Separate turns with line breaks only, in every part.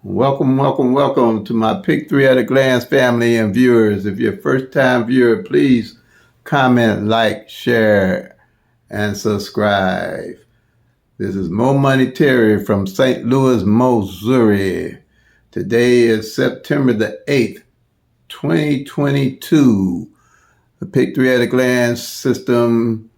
Welcome, welcome, welcome to my Pick Three at a Glance family and viewers. If you're a first-time viewer, please comment, like, share, and subscribe. This is Mo Money Terry from St. Louis, Missouri. Today is September the 8th, 2022. The Pick Three at a Glance system,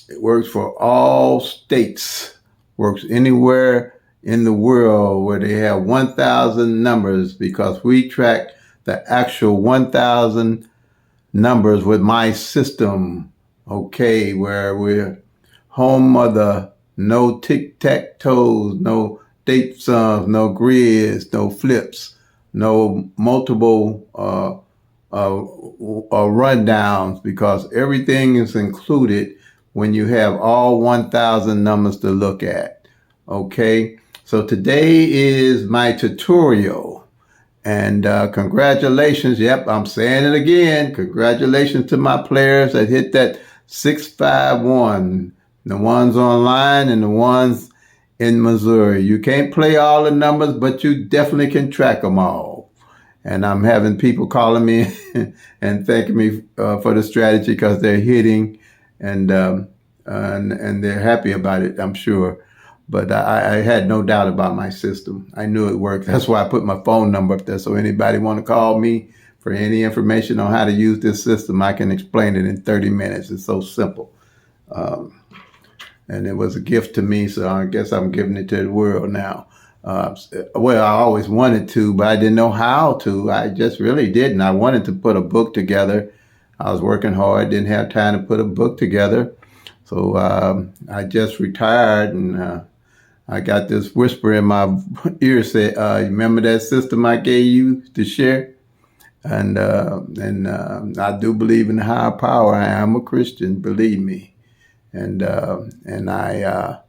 it works for all states, works anywhere in the world where they have 1,000 numbers, because we track the actual 1,000 numbers with my system. Okay, where we're home of the no tic-tac-toes, no date sums, no grids, no flips, no multiple rundowns, because everything is included when you have all 1,000 numbers to look at. Okay, so today is my tutorial, and congratulations. Yep, I'm saying it again. Congratulations to my players that hit that 651. The ones online and the ones in Missouri. You can't play all the numbers, but you definitely can track them all. And I'm having people calling me and thanking me for the strategy, because they're hitting and they're happy about it, I'm sure. But I had no doubt about my system. I knew it worked. That's why I put my phone number up there. So anybody want to call me for any information on how to use this system, I can explain it in 30 minutes. It's so simple. And it was a gift to me, so I guess I'm giving it to the world now. Well, I always wanted to, but I didn't know how to. I just really didn't. I wanted to put a book together. I was working hard, didn't have time to put a book together. So I just retired, and I got this whisper in my ear said, remember that system I gave you to share? And I do believe in higher power. I am a Christian, believe me. And I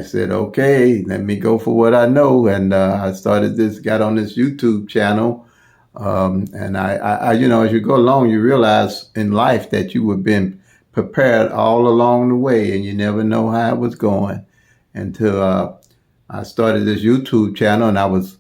said, okay, let me go for what I know. And I got on this YouTube channel. And I, as you go along, you realize in life that you have been prepared all along the way, and you never know how it was going until I started this YouTube channel, and I was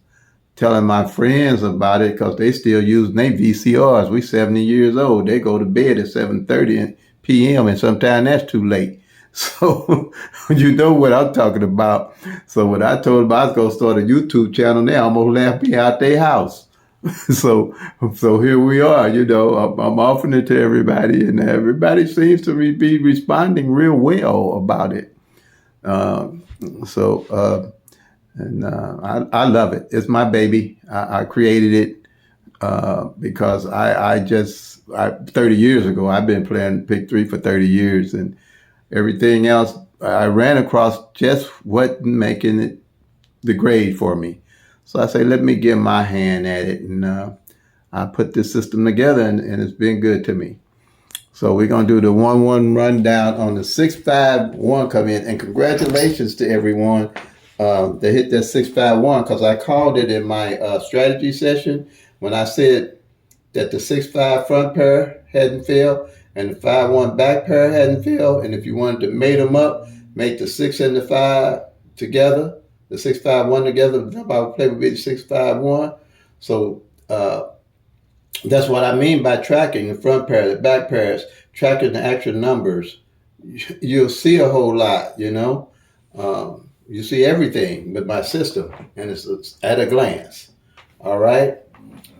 telling my friends about it, because they still using their VCRs. We 70 years old. They go to bed at 7:30 p.m. and sometimes that's too late. So you know what I'm talking about. So when I told them I was gonna start a YouTube channel, they almost laughed me out their house. So here we are. I'm offering it to everybody, and everybody seems to be responding real well about it. I love it. It's my baby. I created it because 30 years ago, I've been playing Pick 3 for 30 years, and everything else I ran across just wasn't making it the grade for me. So I say, let me get my hand at it, and I put this system together, and it's been good to me. So we're going to do the 1-1 rundown on the 651 come in, and congratulations to everyone that hit that 651, because I called it in my strategy session when I said that the 6-5 front pair hadn't failed and the 5-1 back pair hadn't failed. And if you wanted to mate them up, make the 6 and the 5 together, the 6-5-1 together, I would play would be the 6-5-1. So that's what I mean by tracking the front pair, the back pairs, tracking the actual numbers. You'll see a whole lot, you see everything with my system, and it's at a glance. All right.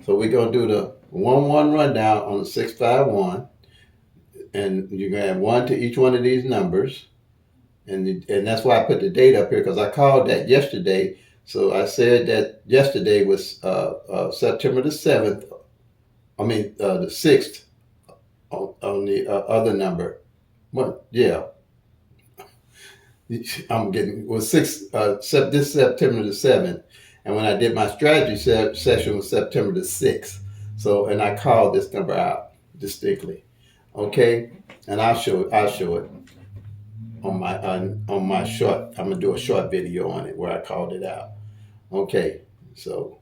So we're going to do the 1-1 rundown on the 6-5-1, and you're going to add 1 to each one of these numbers. And that's why I put the date up here, because I called that yesterday. So I said that yesterday was September the 7th. The 6th on the other number. What? Yeah. This September the 7th. And when I did my strategy session was September the 6th. So, and I called this number out distinctly. Okay. And I'll show it on my short. I'm going to do a short video on it where I called it out. Okay. So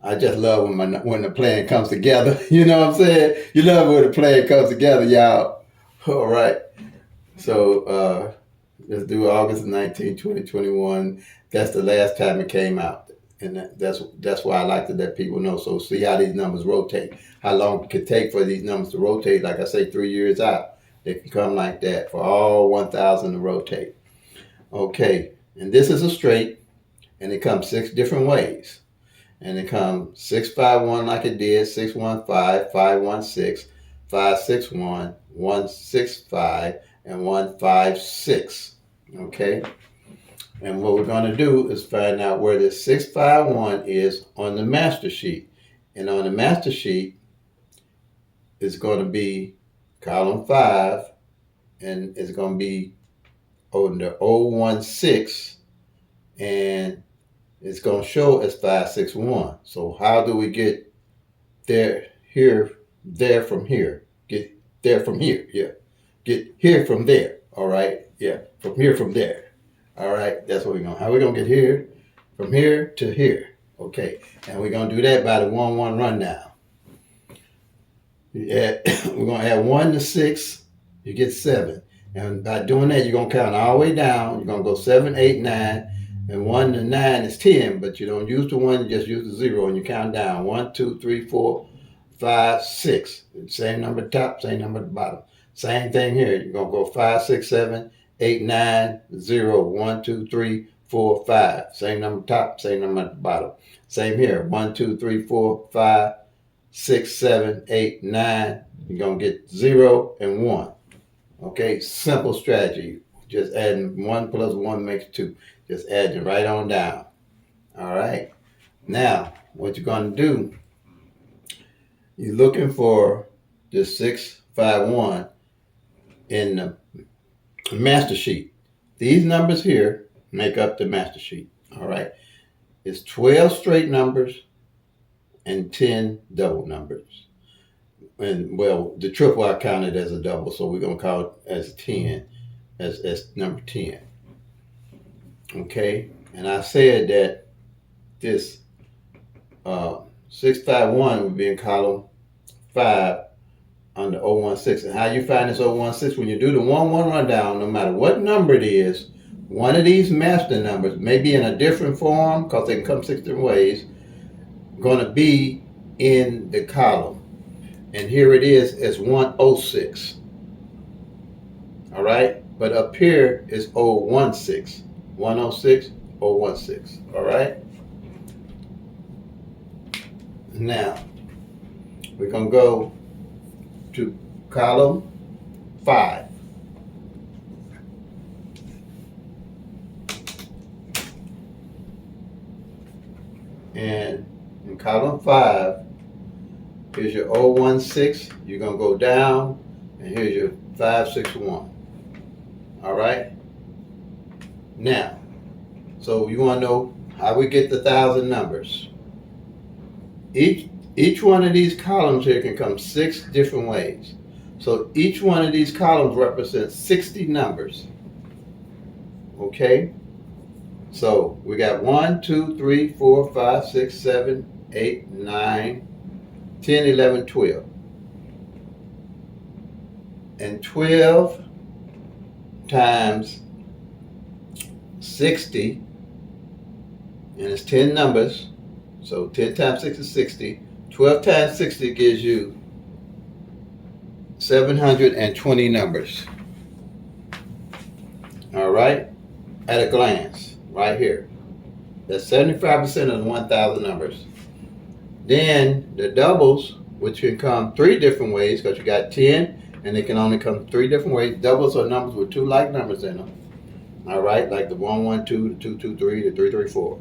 I just love when the plan comes together. You know what I'm saying? You love when the plan comes together, y'all. All right. So, let's do August 19, 2021. That's the last time it came out. And that's why I like to let people know. So see how these numbers rotate, how long it could take for these numbers to rotate. Like I say, 3 years out, they can come like that for all 1,000 to rotate. Okay, and this is a straight, and it comes 6 different ways. And it comes 651 like it did, 615, 516, 561, 165, and 156. Okay? And what we're going to do is find out where this 651 is on the master sheet. And on the master sheet, it's going to be column 5, and it's going to be on the 016, and it's going to show as 561. So how do we get there from here? Get there from here, yeah. Get here from there, all right? Yeah, from here from there. All right, that's what we're going to, how we're going to get here, from here to here. Okay, and we're going to do that by the 1-1 rundown. Yeah, we're going to add 1 to 6, you get 7. And by doing that, you're going to count all the way down. You're going to go 7, 8, 9, and 1 to 9 is 10, but you don't use the 1, you just use the 0, and you count down 1, 2, 3, 4, 5, 6. Same number at the top, same number at the bottom. Same thing here. You're going to go 5, 6, 7, 8, 9, 0, 1, 2, 3, 4, 5. Same number at the top, same number at the bottom. Same here. 1, 2, 3, 4, 5, 6, 7, 8, 9. You're going to get 0 and 1. Okay, simple strategy. Just adding 1 plus 1 makes 2. Just add it right on down. All right. Now, what you're going to do, you're looking for the 651 in the master sheet. These numbers here make up the master sheet. All right. It's 12 straight numbers and 10 double numbers. And well, the triple I counted as a double, so we're going to count it as 10, as number 10. Okay, and I said that this 651 would be in column 5 under 016. And how you find this 016? When you do the 1-1 rundown, no matter what number it is, one of these master numbers may be in a different form, because they can come 6 different ways, going to be in the column. And here it is as 106. All right, but up here is 016. 106, 016. All right. Now, we're going to go to column 5. And in column 5, here's your 016. You're going to go down, and here's your 561. All right. Now, so you want to know how we get the 1,000 numbers. Each one of these columns here can come 6 different ways. So each one of these columns represents 60 numbers. Okay? So we got 1, 2, 3, 4, 5, 6, 7, 8, 9, 10, 11, 12. And 12 times 60, and it's 10 numbers, so 10 times 6 is 60. 12 times 60 gives you 720 numbers. All right, at a glance, right here. That's 75% of the 1,000 numbers. Then the doubles, which can come 3 different ways, because you got 10, and they can only come 3 different ways. Doubles are numbers with 2 like numbers in them. All right, like the 1, 1, 2, the 2, 2, 3, the 3, 3, 4.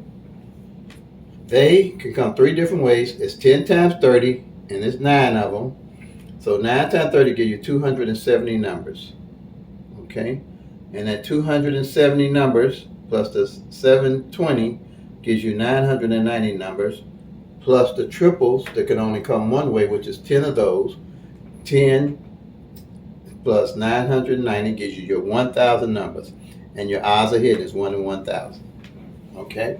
They can come 3 different ways. It's 10 times 30, and it's 9 of them. So 9 times 30 gives you 270 numbers. Okay, and that 270 numbers plus the 720 gives you 990 numbers, plus the triples that can only come one way, which is 10 of those. 10 plus 990 gives you your 1,000 numbers. And your odds of hitting is 1 in 1,000. Okay?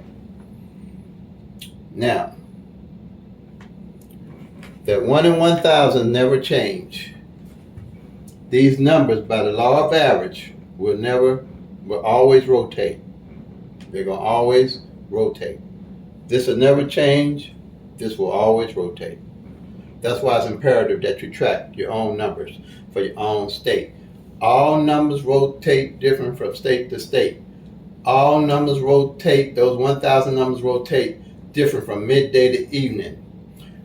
Now, that 1 in 1,000 never change. These numbers, by the law of average, will always rotate. They're going to always rotate. This will never change. This will always rotate. That's why it's imperative that you track your own numbers for your own state. All numbers rotate different from state to state. All numbers rotate, those 1,000 numbers rotate different from midday to evening.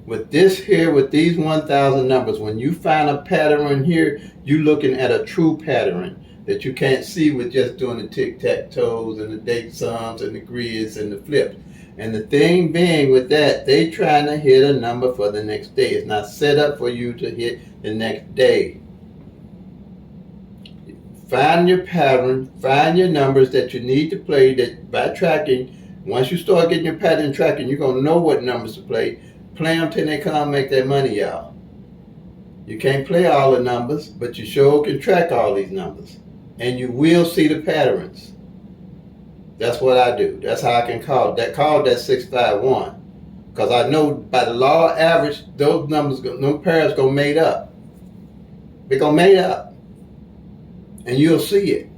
With this here, with these 1,000 numbers, when you find a pattern here, you're looking at a true pattern that you can't see with just doing the tic-tac-toes and the date sums and the grids and the flips. And the thing being with that, they trying to hit a number for the next day. It's not set up for you to hit the next day. Find your pattern, find your numbers that you need to play that by tracking. Once you start getting your pattern tracking, you're going to know what numbers to play. Play them till they come make that money out. You can't play all the numbers, but you sure can track all these numbers. And you will see the patterns. That's what I do. That's how I can call that 651. Because I know by the law of average, those numbers, those pairs go made up. They're going to made up. And you'll see it.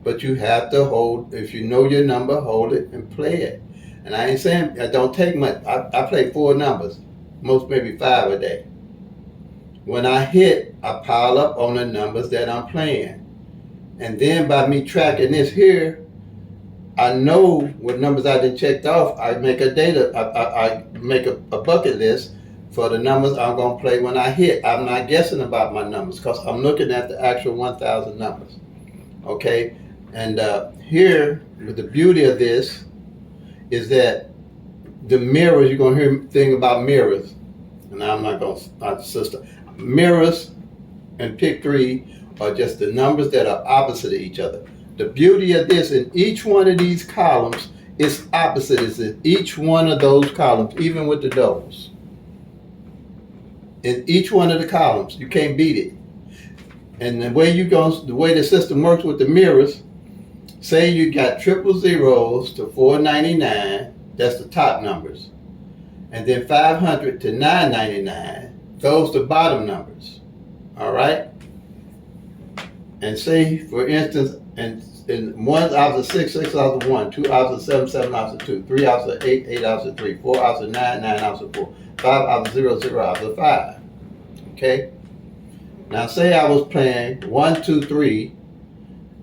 But you have to hold, if you know your number, hold it and play it. And I ain't saying I don't take much. I play 4 numbers, most maybe 5 a day. When I hit, I pile up on the numbers that I'm playing. And then by me tracking this here, I know what numbers I done checked off. I make a I make a bucket list for the numbers I'm going to play when I hit. I'm not guessing about my numbers because I'm looking at the actual 1,000 numbers. Okay? And here, the beauty of this is that the mirrors, you're going to hear a thing about mirrors. And I'm not going to, sister. Mirrors and pick 3 are just the numbers that are opposite of each other. The beauty of this, in each one of these columns, is opposite. Is in each one of those columns, even with the doubles. In each one of the columns, you can't beat it. And the way the way the system works with the mirrors, say you got 000 to 499, that's the top numbers. And then 500 to 999, those are the bottom numbers. All right? And say, for instance, in 1 out of 6, 6 out of 1, 2 out of 7, 7 out of 2, 3 out of 8, 8 out of 3, 4 out of 9, 9 out of 4, 5 out of 0, 0 out of 5. Okay? Now say I was playing 1, 2, 3,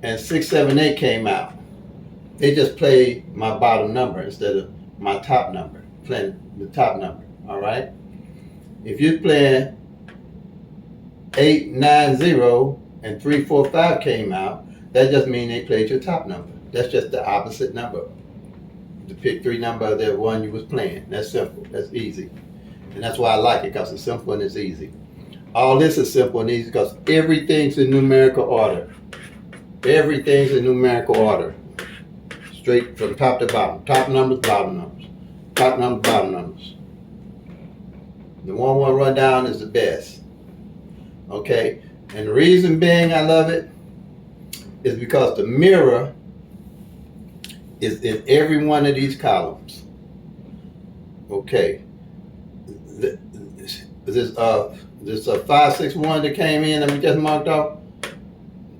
and 6, 7, 8 came out. They just played my bottom number instead of my top number, playing the top number. All right? If you're playing 8, 9, 0, and 3, 4, 5 came out, that just means they played your top number. That's just the opposite number. The pick 3 number of the one you was playing. That's simple. That's easy. And that's why I like it, because it's simple and it's easy. All this is simple and easy because everything's in numerical order. Everything's in numerical order. Straight from top to bottom. Top numbers, bottom numbers. Top numbers, bottom numbers. The 1-1 rundown is the best. Okay? And the reason being I love it is because the mirror is in every one of these columns. Okay. This 561 that came in that we just marked off,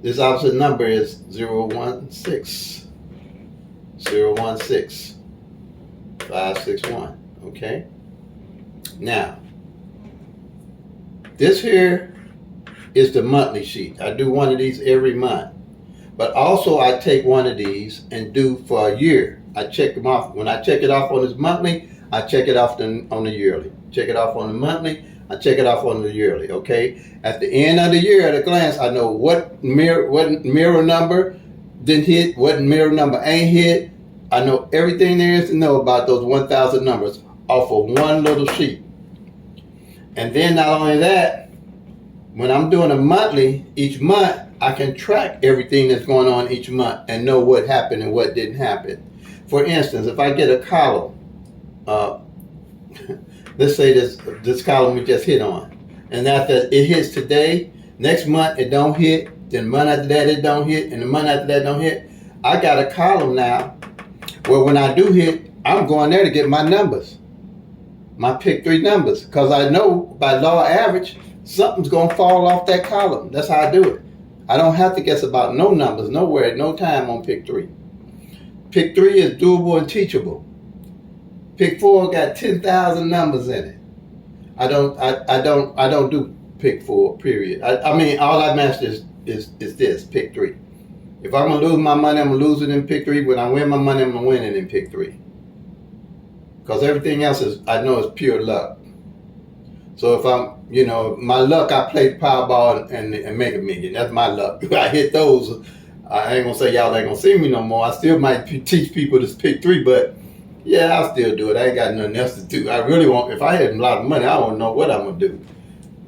this opposite number is 016. 016. 561. Okay? Now, this here is the monthly sheet. I do one of these every month. But also I take one of these and do for a year. I check them off. When I check it off on this monthly, I check it off on the yearly. Check it off on the monthly, I check it off on the yearly, okay? At the end of the year, at a glance, I know what mirror number didn't hit, what mirror number ain't hit. I know everything there is to know about those 1,000 numbers off of one little sheet. And then not only that, when I'm doing a monthly, each month, I can track everything that's going on each month and know what happened and what didn't happen. For instance, if I get a column, let's say this column we just hit on, and after it hits today, next month it don't hit, then the month after that it don't hit, and the month after that don't hit. I got a column now where when I do hit, I'm going there to get my numbers, my pick 3 numbers, because I know by law average, something's going to fall off that column. That's how I do it. I don't have to guess about no numbers, nowhere, at no time on pick 3. Pick 3 is doable and teachable. Pick 4 got 10,000 numbers in it. I don't do pick 4. Period. I mean, all I master is this pick 3. If I'm gonna lose my money, I'm gonna lose it in pick 3. When I win my money, I'm gonna win it in pick 3. Because everything else I know is pure luck. So if my luck, I play the Powerball and make a million. That's my luck. If I hit those, I ain't gonna say y'all ain't gonna see me no more. I still might teach people to pick 3, but yeah, I'll still do it. I ain't got nothing else to do. I really want. If I had a lot of money, I don't know what I'm gonna do.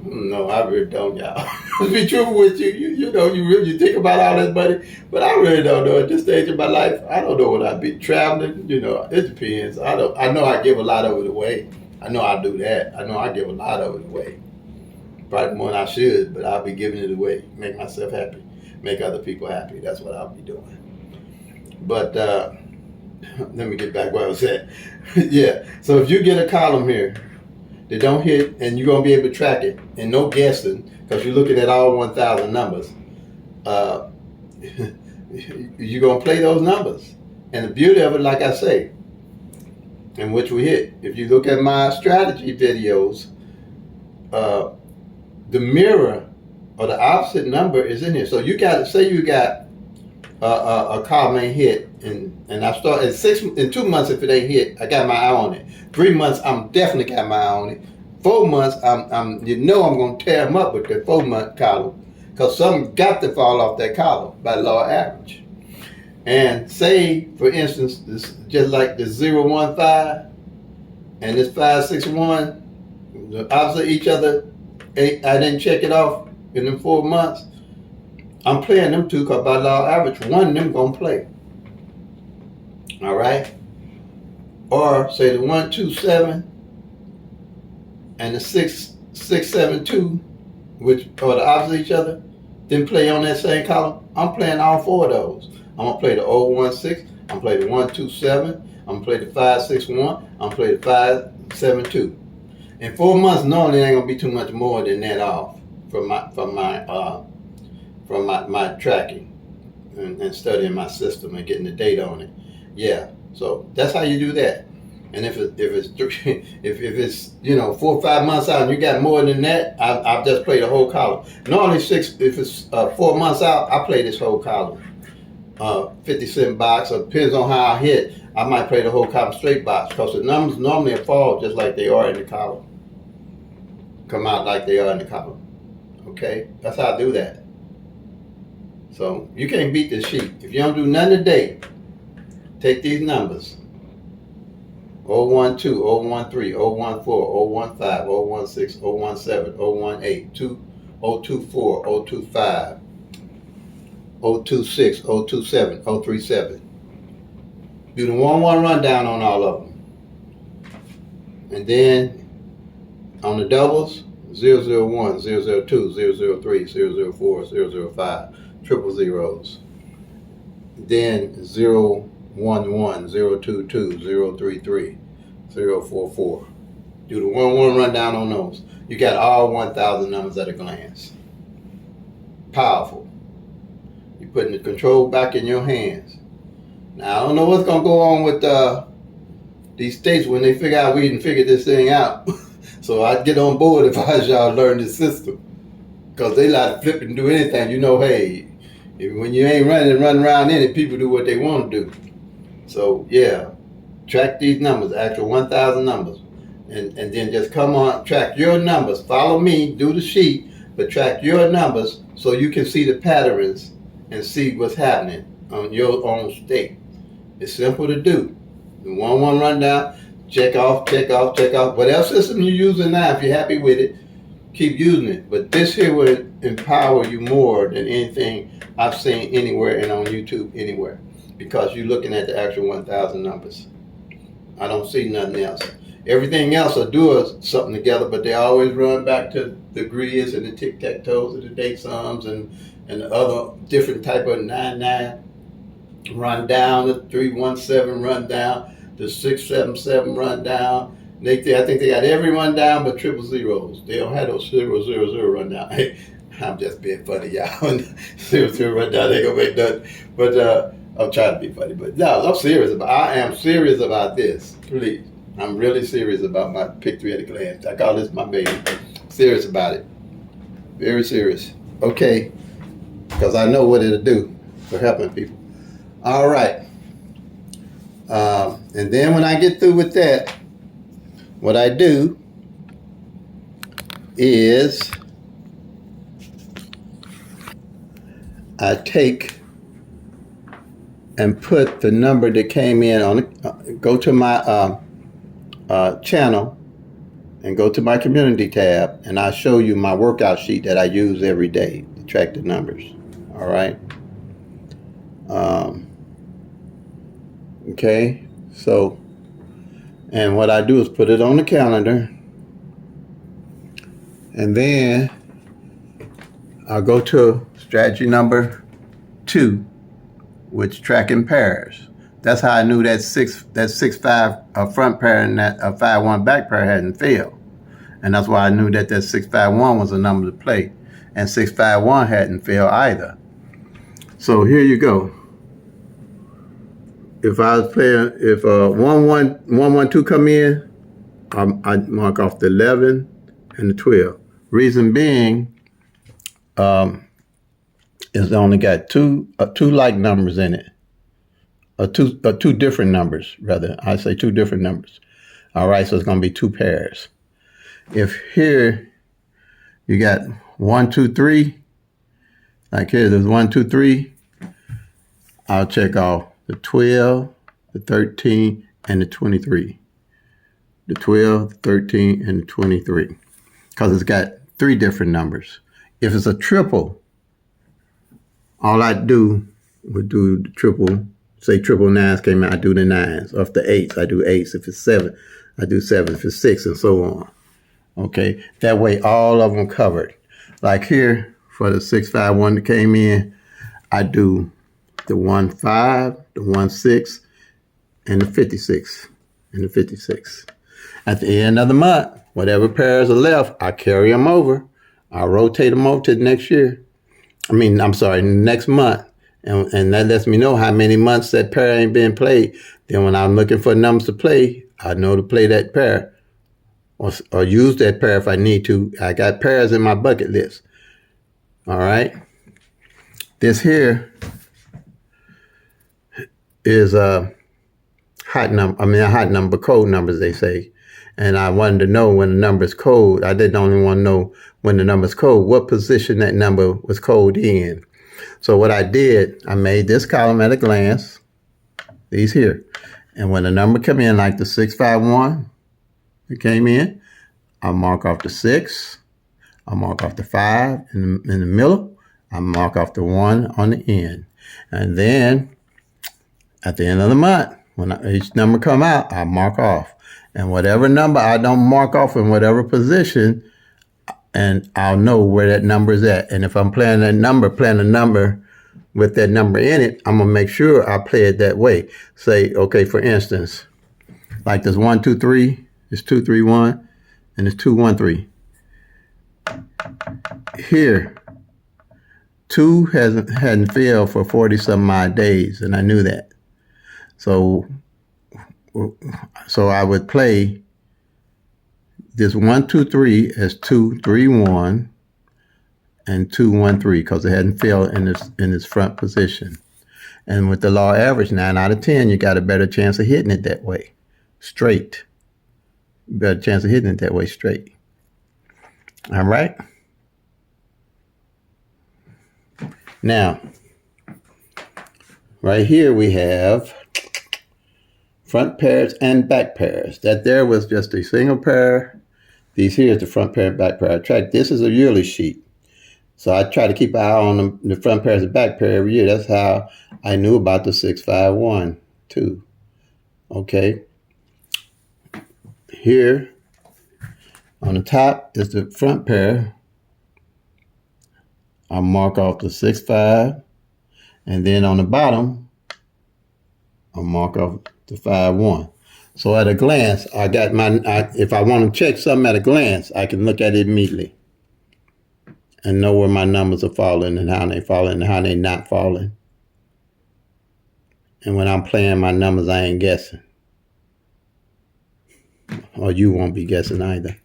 No, I really don't, y'all. To be true with you, you really think about all this money, but I really don't know. At this stage of my life, I don't know what I'd be traveling. It depends. I know I give a lot of it away. I know I do that. I know I give a lot of it away. Probably more than I should, but I'll be giving it away. Make myself happy. Make other people happy. That's what I'll be doing. But let me get back where I was at. Yeah. So if you get a column here that don't hit, and you're going to be able to track it, and no guessing, because you're looking at all 1,000 numbers, you're going to play those numbers. And the beauty of it, like I say, in which we hit, if you look at my strategy videos, the mirror or the opposite number is in here. So you got a column ain't hit, and I start in 2 months. If it ain't hit, I got my eye on it. 3 months, I'm definitely got my eye on it. 4 months, I'm gonna tear them up with the 4-month column, because something got to fall off that column by law of average. And say, for instance, this just like the 015 and this 561, the opposite of each other. I didn't check it off in them 4 months. I'm playing them two because by law of average, one of them gonna play. All right? Or say the 127 and the 672, which are the opposite of each other, then play on that same column. I'm playing all 4 of those. I'm gonna play the 016, I'm gonna play the 127, I'm gonna play the 561, I'm gonna play the 572. In 4 months, normally it ain't gonna be too much more than that off from my tracking and studying my system and getting the data on it. Yeah, so that's how you do that. And if it's 4 or 5 months out and you got more than that, I've just played the whole column. Normally if it's 4 months out, I play this whole column. 50-cent box, or depends on how I hit. I might play the whole column straight box, because the numbers normally fall just like they are in the column. Come out like they are in the column. Okay, that's how I do that. So you can't beat this sheet. If you don't do nothing today, take these numbers: 012, 013, 014, 015, 016, 017, 018, 024, 025, 026, 027, 037. Do the 1-1 rundown on all of them. And then on the doubles, 001, 002, 003, 004, 005, triple zeros. Then 011, 022, 033, 044. Do the 1-1 rundown on those. You got all 1,000 numbers at a glance. Powerful. You're putting the control back in your hands. Now, I don't know what's going to go on with these states when they figure out we didn't figure this thing out. So I'd get on board if I was y'all learn this system. Because they like to flip and do anything. Hey, when you ain't running around in it, people do what they want to do. So, yeah, track these numbers, actual 1,000 numbers. And then just come on, track your numbers. Follow me, do the sheet, but track your numbers so you can see the patterns and see what's happening on your own state. It's simple to do. The 1-1 rundown, check off. Whatever system you're using now, if you're happy with it, keep using it. But this here will empower you more than anything I've seen anywhere and on YouTube anywhere, because you're looking at the actual 1,000 numbers. I don't see nothing else. Everything else will do something together, but they always run back to the grids and the tic-tac-toes and the date sums and the other different type of 9-9 run down, the 317 run down, the 677 run down. I think they got every run down but triple zeros. They don't have those 000 run down. Hey, I'm just being funny, y'all. 0 run down, they gonna make nothing. But I'm trying to be funny, but no, I am serious about this. Please, I'm really serious about my pick three at a glance. I call this my baby. Serious about it. Very serious. Okay, because I know what it'll do for helping people. All right. And then when I get through with that, what I do is I take and put the number that came in on go to my channel and go to my community tab, and I'll show you my workout sheet that I use every day to track the numbers. All right. Okay. So, and what I do is put it on the calendar, and then I'll go to strategy number 2, which tracking pairs. That's how I knew that 6-5 front pair and that 5-1 back pair hadn't failed, and that's why I knew that 6-5-1 was a number to play, and 6-5-1 hadn't failed either. So here you go. If I was playing, if 1-1-2 come in, I mark off the 11 and the 12. Reason being, it's only got two like numbers in it, two different numbers rather. I say two different numbers. All right, so it's going to be 2 pairs. If here you got 1, 2, 3, like here there's 1, 2, 3, I'll check off the 12, the 13, and the 23. The 12, the 13, and the 23, because it's got 3 different numbers. If it's a triple, all I do would do the triple. Say triple 9s came out, I do the 9s. Of the 8s, I do 8s. If it's 7, I do 7. If it's 6, and so on. Okay, that way all of them covered. Like here, for the 6-5-1 that came in, I do the 1-5, the 1-6, and the 56, and the 56. At the end of the month, whatever pairs are left, I carry them over. I rotate them over to the next year. Next month. And that lets me know how many months that pair ain't been played. Then when I'm looking for numbers to play, I know to play that pair or use that pair if I need to. I got pairs in my bucket list. All right. This here is a hot number, code numbers, they say. And I wanted to know when the number's code. I didn't only want to know when the number's code, what position that number was coded in. So what I did, I made this column at a glance, these here. And when the number come in, like the 6-5-1, it came in, I mark off the 6, I mark off the 5 in the middle, I mark off the 1 on the end. And then at the end of the month, when each number come out, I mark off. And whatever number I don't mark off in whatever position, and I'll know where that number is at. And if I'm playing a number with that number in it, I'm going to make sure I play it that way. Say, okay, for instance, like this 1, 2, 3, it's 2, 3, 1, and it's 2, 1, 3. Here, 2 hadn't failed for 40-some odd days, and I knew that. So I would play this 1, 2, 3 as 2, 3, 1, and 2, 1, 3, because it hadn't failed in its front position. And with the law average, 9 out of 10, you got a better chance of hitting it that way, straight. Better chance of hitting it that way, straight. All right. Now, right here we have front pairs and back pairs. That there was just a single pair. These here is the front pair and back pair. I tried. This is a yearly sheet. So I try to keep an eye on the front pairs and back pair every year. That's how I knew about the 6-5-1 too. Okay. Here on the top is the front pair. I'll mark off the 6-5. And then on the bottom, I'll mark off the 5-1. So at a glance, I got if I want to check something at a glance, I can look at it immediately and know where my numbers are falling and how they falling and how they not falling. And when I'm playing my numbers, I ain't guessing. or you won't be guessing either.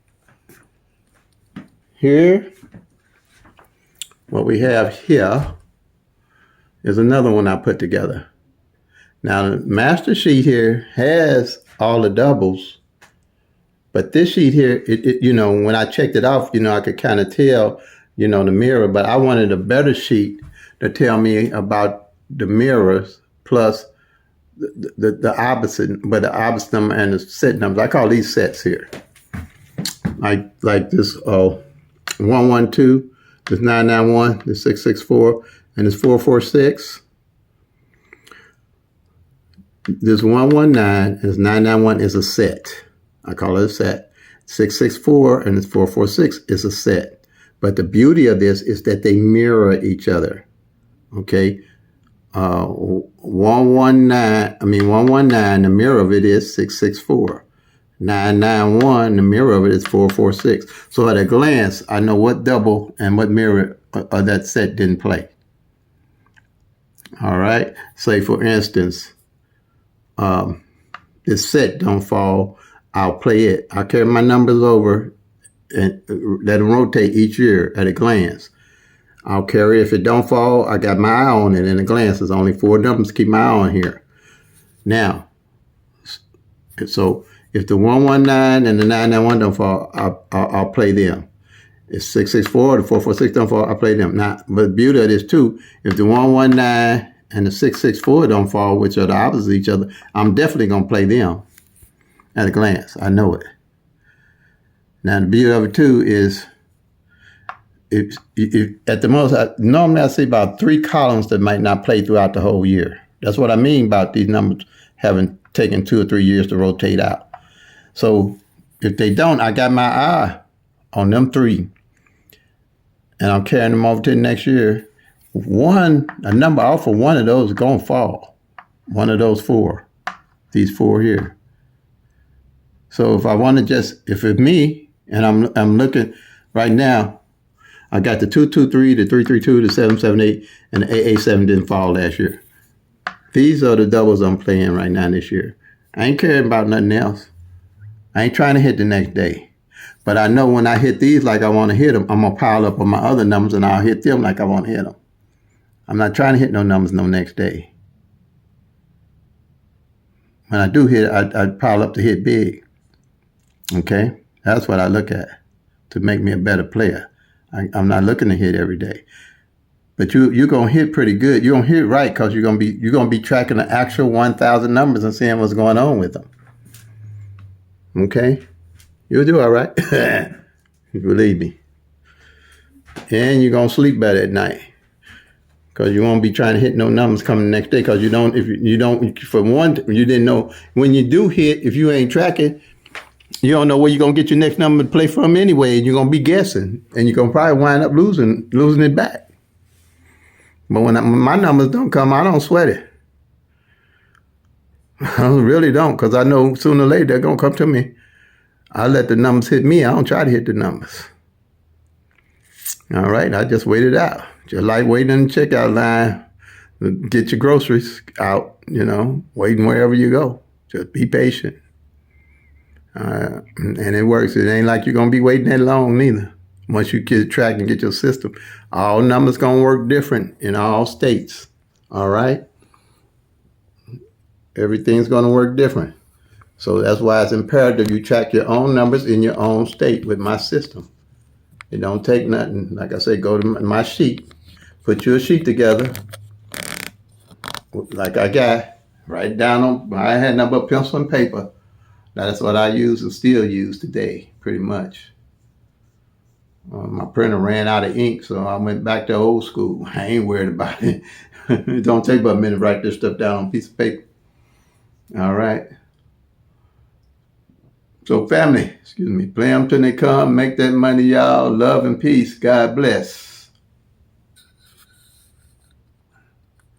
Here, what we have here is another one I put together. Now, the master sheet here has all the doubles, but this sheet here, when I checked it off, I could kind of tell, the mirror, but I wanted a better sheet to tell me about the mirrors plus the opposite, but the opposite number and the set numbers. I call these sets here. Like this 112, this 991, this 664, and this 446. This 119 and this 991 is a set. I call it a set. 664 and this 446 is a set. But the beauty of this is that they mirror each other. Okay. 119, the mirror of it is 664. 991, the mirror of it is 446. So at a glance, I know what double and what mirror of that set didn't play. All right. Say, for instance, this set don't fall, I'll play it. I'll carry my numbers over and let them rotate each year at a glance. I'll carry, if it don't fall, I got my eye on it in a glance. There's only 4 numbers, keep my eye on here. Now, so if the 119 and the 991 don't fall, I'll play them. If 664 or the 446 don't fall, I'll play them. Now, but the beauty of this too, if the 119 and the 664 don't fall, which are the opposites of each other, I'm definitely going to play them at a glance. I know it. Now, the beauty of it too is, if at the most, normally I see about 3 columns that might not play throughout the whole year. That's what I mean about these numbers having taken 2 or 3 years to rotate out. So if they don't, I got my eye on them 3, and I'm carrying them over to the next year. A number off of one of those is going to fall. One of those 4, these 4 here. So if I want to if it's me, and I'm looking right now, I got the 223, the 332, the 778, and the 887 didn't fall last year. These are the doubles I'm playing right now this year. I ain't caring about nothing else. I ain't trying to hit the next day. But I know when I hit these like I want to hit them, I'm going to pile up on my other numbers and I'll hit them like I want to hit them. I'm not trying to hit no numbers no next day. When I do hit, I pile up to hit big. Okay? That's what I look at to make me a better player. I'm not looking to hit every day. But you're going to hit pretty good. You're going to hit right because you're going to be tracking the actual 1,000 numbers and seeing what's going on with them. Okay? You'll do all right. You believe me. And you're going to sleep better at night. Because you won't be trying to hit no numbers coming the next day. Because you didn't know. When you do hit, if you ain't tracking, you don't know where you're going to get your next number to play from anyway. And you're going to be guessing. And you're going to probably wind up losing it back. But when my numbers don't come, I don't sweat it. I really don't. Because I know sooner or later they're going to come to me. I let the numbers hit me. I don't try to hit the numbers. All right. I just wait it out. Just like waiting in the checkout line to get your groceries out, waiting wherever you go. Just be patient. And it works. It ain't like you're going to be waiting that long neither. Once you get tracked and get your system, all numbers going to work different in all states. All right? Everything's going to work different. So that's why it's imperative you track your own numbers in your own state with my system. It don't take nothing. Like I said, go to my sheet. Put your sheet together like I got. Write it down I had nothing but pencil and paper. That's what I use and still use today, pretty much. My printer ran out of ink, so I went back to old school. I ain't worried about it. It don't take but a minute to write this stuff down on a piece of paper. All right. So family, play them till they come. Make that money, y'all. Love and peace. God bless.